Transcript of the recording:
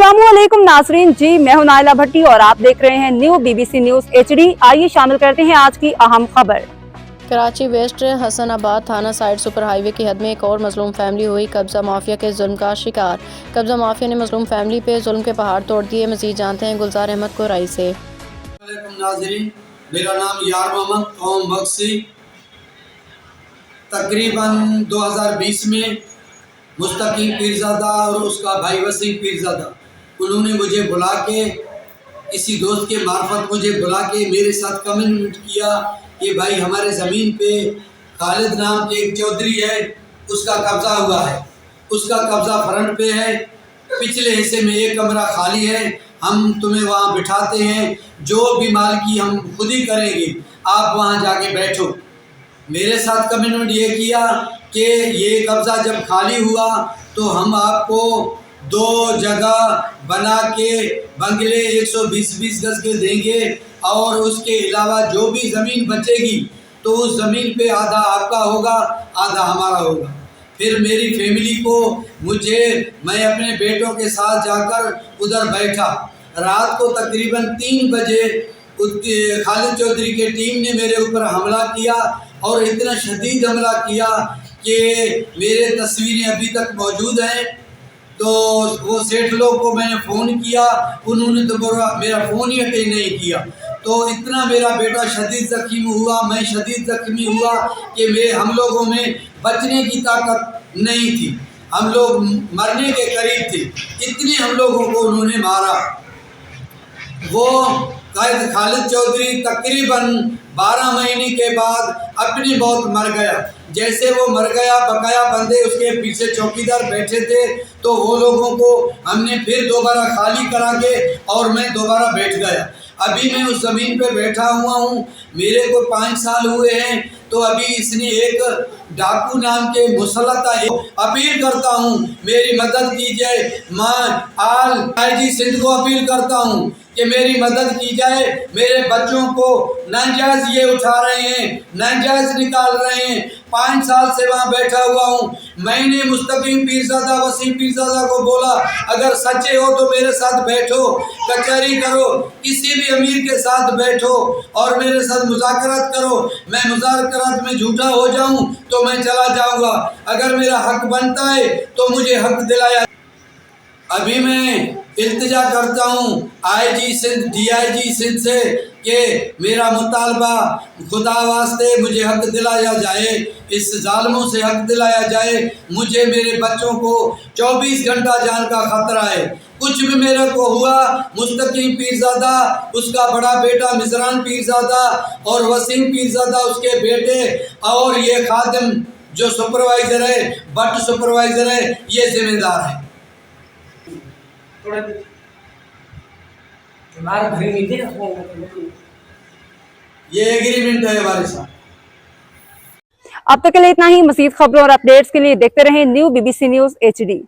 अस्सलामुअलैकुम नाजरीन जी, मैं हूं नाइला भट्टी और आप देख रहे हैं न्यू BBC न्यूज HD। आइए शामिल करते हैं आज की अहम खबर। कराची वेस्ट हसनाबाद थाना साइड सुपर हाईवे की हद में एक और मजलूम फैमिली हुई कब्जा माफिया के जुल्म का शिकार। कब्जा माफिया ने मजलूम फैमिली पे जुल्म के पहाड़ तोड़ दिए। मजीद जानते हैं गुलजार अहमद कोराई से। नाज़रीन, मेरा नाम यार मोहम्मद कौम बख्शी। तकरीबन 2020 में मुस्तकीम पीरज़ादा और उसका भाई वसीम पीरज़ादा उन्होंने मुझे बुला के, किसी दोस्त के मार्फत मुझे बुला के मेरे साथ कमिटमेंट किया कि भाई हमारे ज़मीन पे खालिद नाम के एक चौधरी है, उसका कब्ज़ा हुआ है, उसका कब्ज़ा फ्रंट पे है, पिछले हिस्से में एक कमरा खाली है, हम तुम्हें वहाँ बिठाते हैं, जो भी माल की हम खुद ही करेंगे, आप वहाँ जाके बैठो। मेरे साथ कमिटमेंट ये किया कि ये कब्ज़ा जब खाली हुआ तो हम आपको 2 जगह बना के बंगले 120 गज के देंगे और उसके अलावा जो भी ज़मीन बचेगी तो उस ज़मीन पे आधा आपका होगा, आधा हमारा होगा। फिर मेरी फैमिली को मैं अपने बेटों के साथ जाकर उधर बैठा। रात को तकरीबन 3 बजे खालिद चौधरी के टीम ने मेरे ऊपर हमला किया और इतना शदीद हमला किया कि मेरे तस्वीरें अभी तक मौजूद हैं। तो वो सेठ लोग को मैंने फ़ोन किया, उन्होंने तो मेरा फ़ोन ही अटेंड नहीं किया। तो इतना मेरा बेटा शदीद ज़ख्मी हुआ, मैं शदीद ज़ख्मी हुआ कि हम लोगों में बचने की ताकत नहीं थी, हम लोग मरने के करीब थे, इतने हम लोगों को उन्होंने मारा। वो खालिद चौधरी तकरीबन 12 महीने के बाद अपनी मौत मर गया। जैसे वो मर गया, बकाया बंदे उसके पीछे चौकीदार बैठे थे, तो वो लोगों को हमने फिर दोबारा खाली करा के और मैं दोबारा बैठ गया। अभी मैं उस ज़मीन पे बैठा हुआ हूँ, मेरे को 5 साल हुए हैं। तो अभी इसने एक डाकू नाम के मुसल्लत है, अपील करता हूँ मेरी मदद कीजिए। मैं आईजी सिंध को अपील करता हूँ कि मेरी मदद की जाए। मेरे बच्चों को नाजायज़ ये उठा रहे हैं, नाजायज़ निकाल रहे हैं। 5 साल से वहाँ बैठा हुआ हूँ। मैंने मुस्तकीम पीरज़ादा, वसीम पीरज़ादा को बोला अगर सच्चे हो तो मेरे साथ बैठो, कचहरी करो, किसी भी अमीर के साथ बैठो और मेरे साथ मुज़ाकरात करो। मैं मुज़ाकरात में झूठा हो जाऊँ तो मैं चला जाऊँगा, अगर मेरा हक बनता है तो मुझे हक दिलाया। अभी मैं इल्तिजा करता हूँ आईजी सिंध, DIG सिंध से कि मेरा मुतालबा खुदा वास्ते मुझे हक दिलाया जाए, इस जालिमों से हक दिलाया जाए। मुझे मेरे बच्चों को 24 घंटा जान का खतरा है। कुछ भी मेरे को हुआ, मुस्तकीम पीरज़ादा, उसका बड़ा बेटा मिज़रान पीरज़ादा और वसीम पीरज़ादा उसके बेटे और ये खादिम जो सुपरवाइज़र है, बट सुपरवाइज़र है, ये जिम्मेदार है। ये एग्रीमेंट है हमारे साथ। अब तक के लिए इतना ही। मज़ीद खबरों और अपडेट्स के लिए देखते रहें न्यू BBC न्यूज HD।